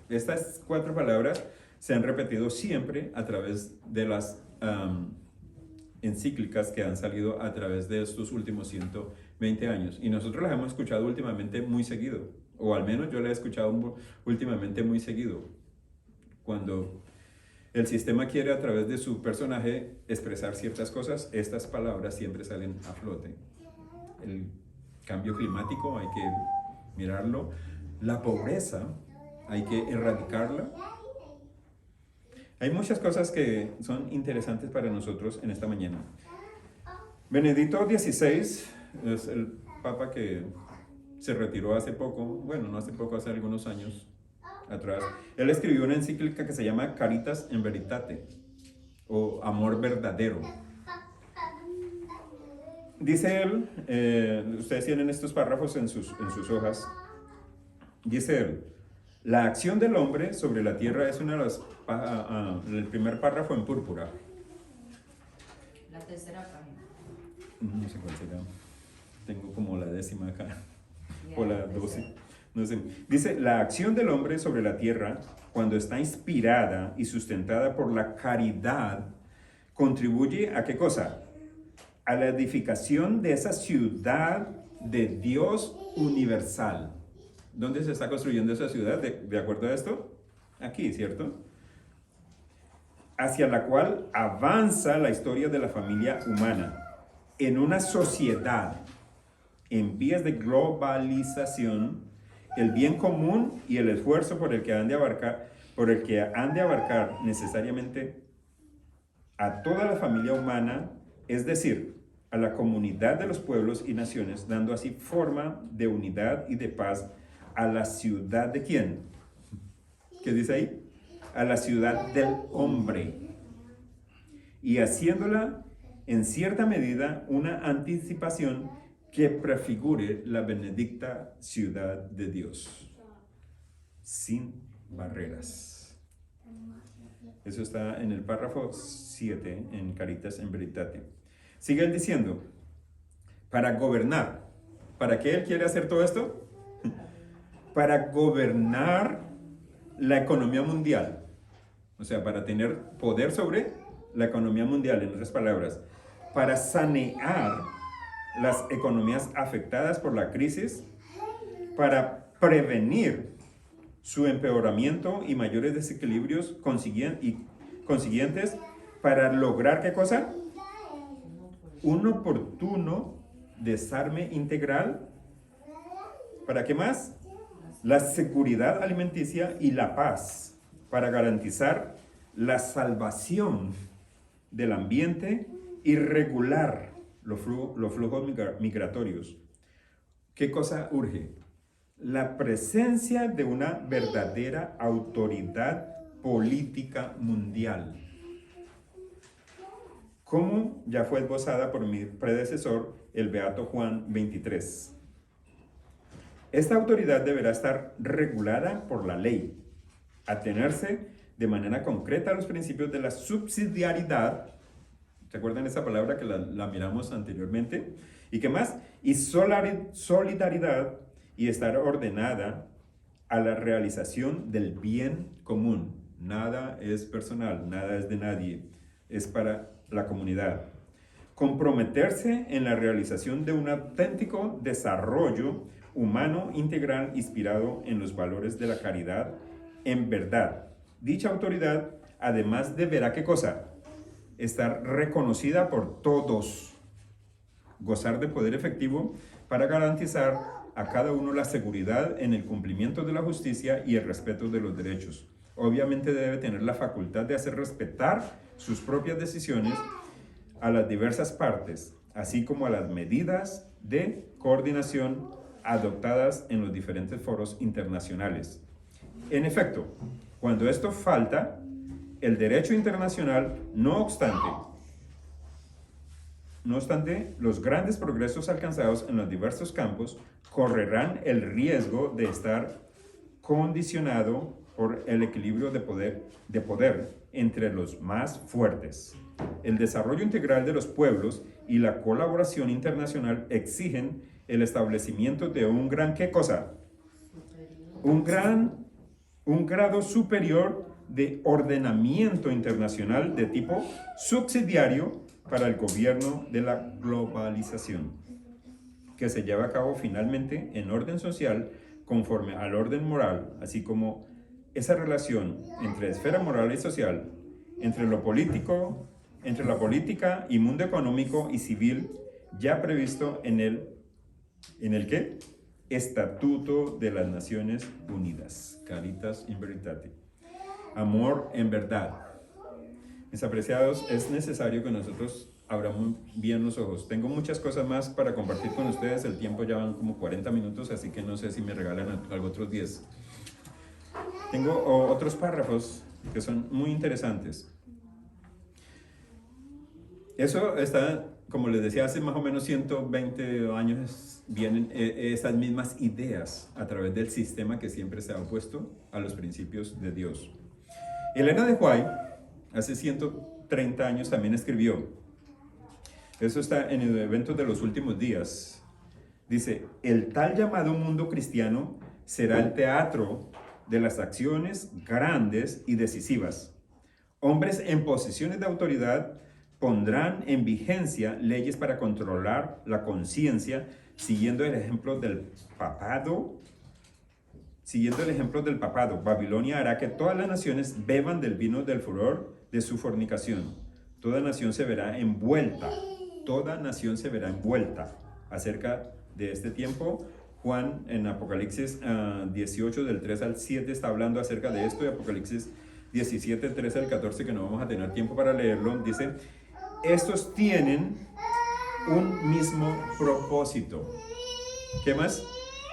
estas 4 palabras se han repetido siempre a través de las encíclicas que han salido a través de estos últimos 120 años. Y nosotros las hemos escuchado últimamente muy seguido, o al menos yo las he escuchado últimamente muy seguido. Cuando el sistema quiere a través de su personaje expresar ciertas cosas, estas palabras siempre salen a flote. El cambio climático hay que mirarlo. La pobreza hay que erradicarla. Hay muchas cosas que son interesantes para nosotros en esta mañana. Benedicto XVI es el papa que se retiró hace poco, bueno, no hace poco, hace algunos años atrás. Él escribió una encíclica que se llama Caritas in Veritate, o Amor Verdadero. Dice él, ustedes tienen estos párrafos en sus hojas, dice él: la acción del hombre sobre la tierra es una de las... el primer párrafo en púrpura. La tercera página. No sé cuál será. Tengo como la 10ª acá. O la 12. No sé. Dice, la acción del hombre sobre la tierra, cuando está inspirada y sustentada por la caridad, contribuye a qué cosa? A la edificación de esa ciudad de Dios universal. ¿Dónde se está construyendo esa ciudad? ¿De acuerdo a esto? Aquí, ¿cierto? Hacia la cual avanza la historia de la familia humana en una sociedad en vías de globalización. El bien común y el esfuerzo por el que han de abarcar necesariamente a toda la familia humana, es decir, a la comunidad de los pueblos y naciones, dando así forma de unidad y de paz a la ciudad de ¿quién? ¿Qué dice ahí? A la ciudad del hombre, y haciéndola en cierta medida una anticipación que prefigure la benedicta ciudad de Dios, sin barreras. Eso está en el párrafo 7, en Caritas in Veritate. Sigue él diciendo, para gobernar. ¿Para qué él quiere hacer todo esto? Para gobernar la economía mundial. O sea, para tener poder sobre la economía mundial, en otras palabras. Para sanear las economías afectadas por la crisis, para prevenir su empeoramiento y mayores desequilibrios consiguientes, para lograr ¿qué cosa? Un oportuno desarme integral. ¿Para qué más? La seguridad alimenticia y la paz, para garantizar la salvación del ambiente y regular los flujos migratorios. ¿Qué cosa urge? La presencia de una verdadera autoridad política mundial, como ya fue esbozada por mi predecesor, el Beato Juan 23. Esta autoridad deberá estar regulada por la ley, atenerse de manera concreta a los principios de la subsidiariedad. ¿Se acuerdan esa palabra que la miramos anteriormente? ¿Y qué más? Y solidaridad, y estar ordenada a la realización del bien común. Nada es personal, nada es de nadie, es para la comunidad. Comprometerse en la realización de un auténtico desarrollo humano integral inspirado en los valores de la caridad en verdad. Dicha autoridad además deberá, ¿qué cosa? Estar reconocida por todos, gozar de poder efectivo para garantizar a cada uno la seguridad en el cumplimiento de la justicia y el respeto de los derechos. Obviamente debe tener la facultad de hacer respetar sus propias decisiones a las diversas partes, así como a las medidas de coordinación adoptadas en los diferentes foros internacionales. En efecto, cuando esto falta, el derecho internacional, no obstante, los grandes progresos alcanzados en los diversos campos correrán el riesgo de estar condicionado por el equilibrio de poder entre los más fuertes. El desarrollo integral de los pueblos y la colaboración internacional exigen el establecimiento de un gran, ¿qué cosa? Un grado superior de ordenamiento internacional de tipo subsidiario para el gobierno de la globalización, que se lleva a cabo finalmente en orden social conforme al orden moral, así como esa relación entre esfera moral y social, entre lo político, entre la política y mundo económico y civil, ya previsto en el ¿qué? Estatuto de las Naciones Unidas, Caritas in Veritate. Amor en verdad. Mis apreciados, es necesario que nosotros abramos bien los ojos. Tengo muchas cosas más para compartir con ustedes. El tiempo ya van como 40 minutos, así que no sé si me regalan algo otros 10. Tengo otros párrafos que son muy interesantes. Eso está, como les decía, hace más o menos 120 años vienen esas mismas ideas a través del sistema que siempre se ha opuesto a los principios de Dios. Elena de White, hace 130 años, también escribió, eso está en el evento de los últimos días, dice, el tal llamado mundo cristiano será el teatro de las acciones grandes y decisivas. Hombres en posiciones de autoridad pondrán en vigencia leyes para controlar la conciencia, siguiendo el ejemplo del papado. Babilonia hará que todas las naciones beban del vino del furor de su fornicación. Toda nación se verá envuelta. Acerca de este tiempo, Juan en Apocalipsis 18 del 3 al 7 está hablando acerca de esto, y Apocalipsis 17, 13 al 14, que no vamos a tener tiempo para leerlo, dice: estos tienen un mismo propósito. ¿Qué más?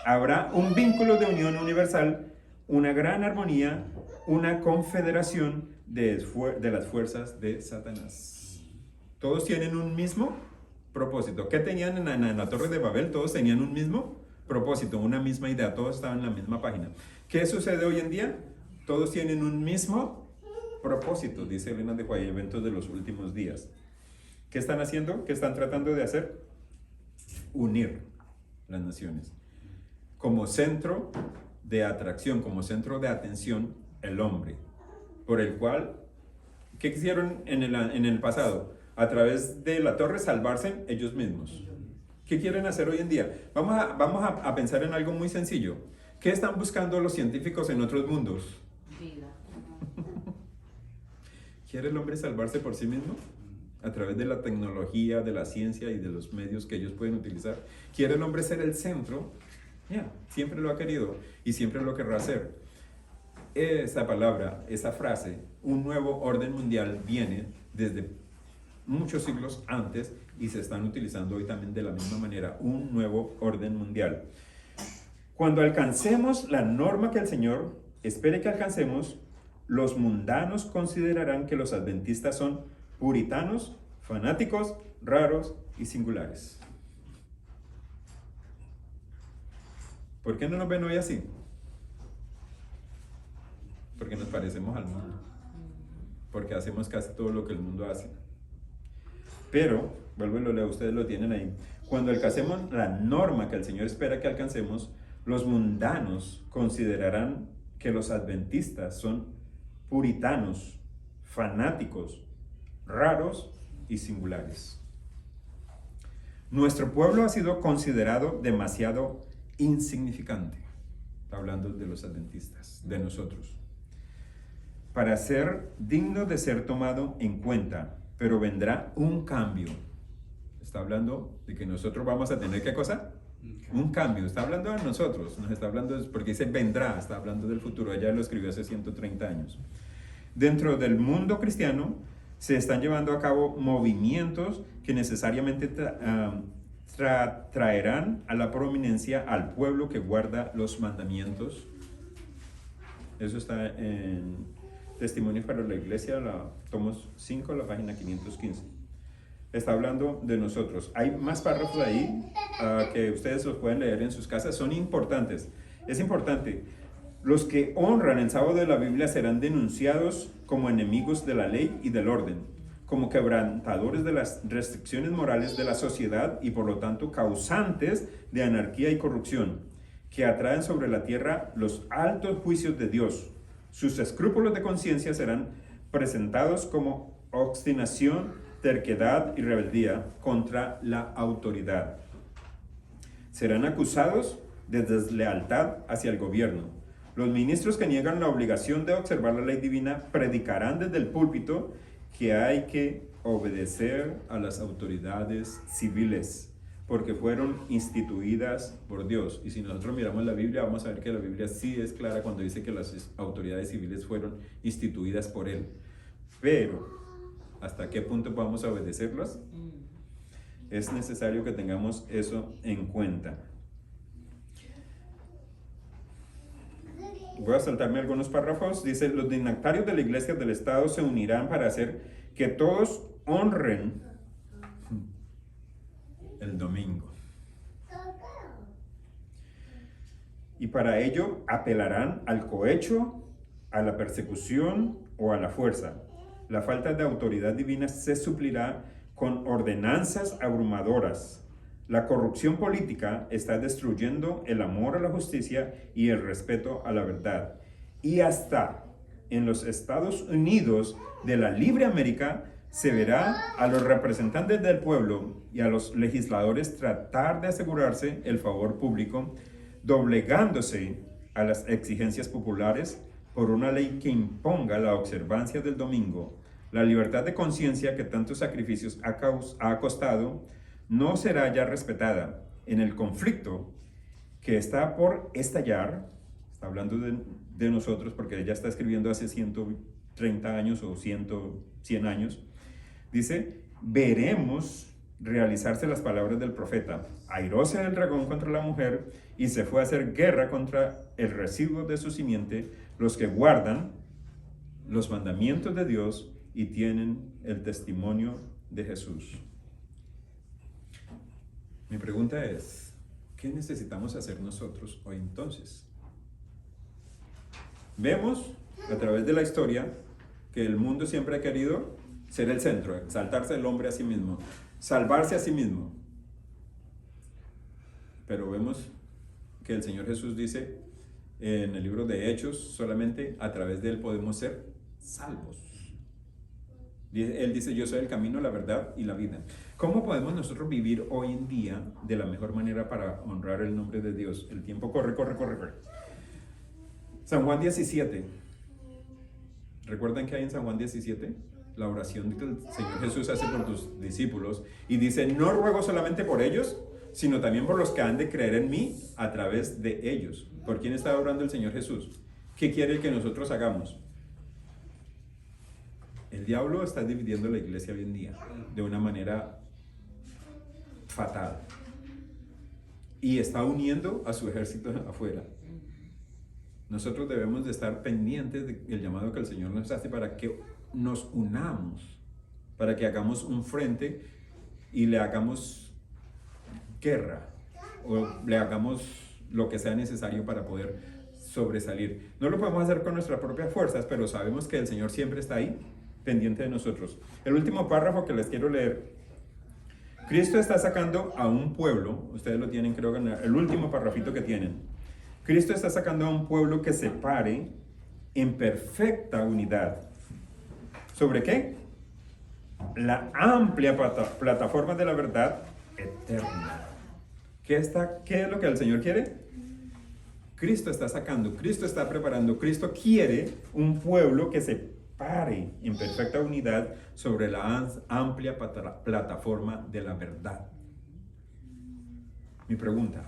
Habrá un vínculo de unión universal, una gran armonía, una confederación de las fuerzas de Satanás. Todos tienen un mismo propósito. ¿Qué tenían en la Torre de Babel? Todos tenían un mismo propósito, una misma idea, todos estaban en la misma página. ¿Qué sucede hoy en día? Todos tienen un mismo propósito, dice Elena de Guay, eventos de los últimos días. ¿Qué están haciendo? ¿Qué están tratando de hacer? Unir las naciones. Como centro de atracción, como centro de atención, el hombre. Por el cual, ¿qué hicieron en el pasado? A través de la torre salvarse ellos mismos. ¿Qué quieren hacer hoy en día? Vamos a pensar en algo muy sencillo. ¿Qué están buscando los científicos en otros mundos? Vida. ¿Quiere el hombre salvarse por sí mismo? A través de la tecnología, de la ciencia y de los medios que ellos pueden utilizar. ¿Quiere el hombre ser el centro? Siempre lo ha querido y siempre lo querrá hacer. Esa palabra, esa frase, un nuevo orden mundial, viene desde muchos siglos antes y se están utilizando hoy también de la misma manera, un nuevo orden mundial. Cuando alcancemos la norma que el Señor espere que alcancemos, los mundanos considerarán que los adventistas son puritanos, fanáticos, raros y singulares. ¿Por qué no nos ven hoy así? Porque nos parecemos al mundo. Porque hacemos casi todo lo que el mundo hace. Pero, vuelvo y lo leo, ustedes lo tienen ahí. Cuando alcancemos la norma que el Señor espera que alcancemos, los mundanos considerarán que los adventistas son puritanos, fanáticos, raros y singulares. Nuestro pueblo ha sido considerado demasiado insignificante. Está hablando de los adventistas, de nosotros, para ser digno de ser tomado en cuenta, pero vendrá un cambio. Está hablando de que nosotros vamos a tener, ¿qué cosa? Un cambio. Está hablando de nosotros, nos está hablando, porque dice vendrá, está hablando del futuro. Ella lo escribió hace 130 años. Dentro del mundo cristiano se están llevando a cabo movimientos que necesariamente traerán a la prominencia al pueblo que guarda los mandamientos. Eso está en Testimonios para la Iglesia, tomos 5, la página 515. Está hablando de nosotros. Hay más párrafos ahí que ustedes los pueden leer en sus casas. Son importantes. Es importante. Los que honran el sábado de la Biblia serán denunciados como enemigos de la ley y del orden, como quebrantadores de las restricciones morales de la sociedad y por lo tanto causantes de anarquía y corrupción, que atraen sobre la tierra los altos juicios de Dios. Sus escrúpulos de conciencia serán presentados como obstinación, terquedad y rebeldía contra la autoridad. Serán acusados de deslealtad hacia el gobierno. Los ministros que niegan la obligación de observar la ley divina predicarán desde el púlpito que hay que obedecer a las autoridades civiles, porque fueron instituidas por Dios. Y si nosotros miramos la Biblia, vamos a ver que la Biblia sí es clara cuando dice que las autoridades civiles fueron instituidas por Él. Pero, ¿hasta qué punto vamos a obedecerlas? Es necesario que tengamos eso en cuenta. Voy a saltarme algunos párrafos. Dice: los dignatarios de la Iglesia del Estado se unirán para hacer que todos honren el domingo. Y para ello apelarán al cohecho, a la persecución o a la fuerza. La falta de autoridad divina se suplirá con ordenanzas abrumadoras. La corrupción política está destruyendo el amor a la justicia y el respeto a la verdad. Y hasta en los Estados Unidos de la libre América se verá a los representantes del pueblo y a los legisladores tratar de asegurarse el favor público, doblegándose a las exigencias populares por una ley que imponga la observancia del domingo. La libertad de conciencia que tantos sacrificios ha costado no será ya respetada. En el conflicto que está por estallar, está hablando de nosotros porque ella está escribiendo hace 130 años o 100 años, dice, veremos realizarse las palabras del profeta. Airóse el dragón contra la mujer y se fue a hacer guerra contra el residuo de su simiente, los que guardan los mandamientos de Dios y tienen el testimonio de Jesús. Mi pregunta es, ¿qué necesitamos hacer nosotros hoy entonces? Vemos a través de la historia que el mundo siempre ha querido ser el centro, exaltarse el hombre a sí mismo, salvarse a sí mismo. Pero vemos que el Señor Jesús dice en el libro de Hechos, solamente a través de Él podemos ser salvos. Él dice, yo soy el camino, la verdad y la vida. ¿Cómo podemos nosotros vivir hoy en día de la mejor manera para honrar el nombre de Dios? El tiempo corre. San Juan 17. ¿Recuerdan que hay en San Juan 17? La oración que el Señor Jesús hace por tus discípulos. Y dice, no ruego solamente por ellos, sino también por los que han de creer en mí a través de ellos. ¿Por quién está orando el Señor Jesús? ¿Qué quiere que nosotros hagamos? El diablo está dividiendo la iglesia hoy en día de una manera fatal. Y está uniendo a su ejército afuera. Nosotros debemos de estar pendientes del llamado que el Señor nos hace para que nos unamos, para que hagamos un frente y le hagamos guerra o le hagamos lo que sea necesario para poder sobresalir. No lo podemos hacer con nuestras propias fuerzas, pero sabemos que el Señor siempre está ahí, pendiente de nosotros. El último párrafo que les quiero leer. Cristo está sacando a un pueblo, ustedes lo tienen creo que en el último párrafito que tienen. Cristo está sacando a un pueblo que se pare en perfecta unidad. ¿Sobre qué? La amplia plataforma de la verdad eterna. ¿Qué es lo que el Señor quiere? Cristo está sacando, Cristo está preparando, Cristo quiere un pueblo que se pare en perfecta unidad sobre la amplia plataforma de la verdad. Mi pregunta,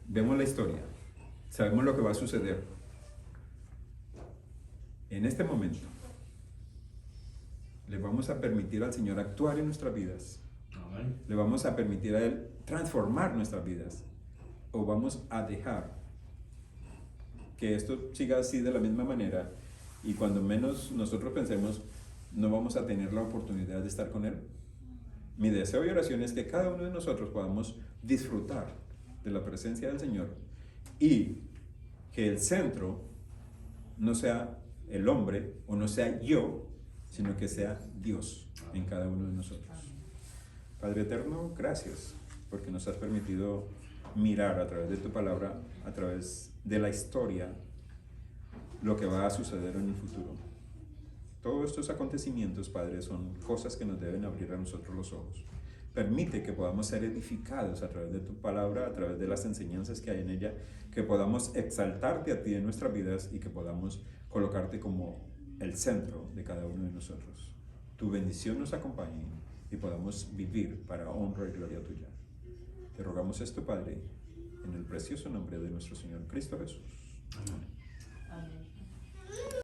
vemos la historia, sabemos lo que va a suceder. En este momento, le vamos a permitir al Señor actuar en nuestras vidas. Amén. Le vamos a permitir a Él transformar nuestras vidas. O vamos a dejar que esto siga así de la misma manera y cuando menos nosotros pensemos, no vamos a tener la oportunidad de estar con Él. Mi deseo y oración es que cada uno de nosotros podamos disfrutar de la presencia del Señor y que el centro no sea el hombre o no sea yo, sino que sea Dios en cada uno de nosotros. Padre eterno, gracias porque nos has permitido mirar a través de tu palabra, a través de la historia, lo que va a suceder en el futuro. Todos estos acontecimientos, Padre, son cosas que nos deben abrir a nosotros los ojos. Permite que podamos ser edificados a través de tu palabra, a través de las enseñanzas que hay en ella, que podamos exaltarte a ti en nuestras vidas y que podamos colocarte como el centro de cada uno de nosotros. Tu bendición nos acompañe y podamos vivir para honra y gloria tuya. Te rogamos esto, Padre, en el precioso nombre de nuestro Señor Cristo Jesús. Amén.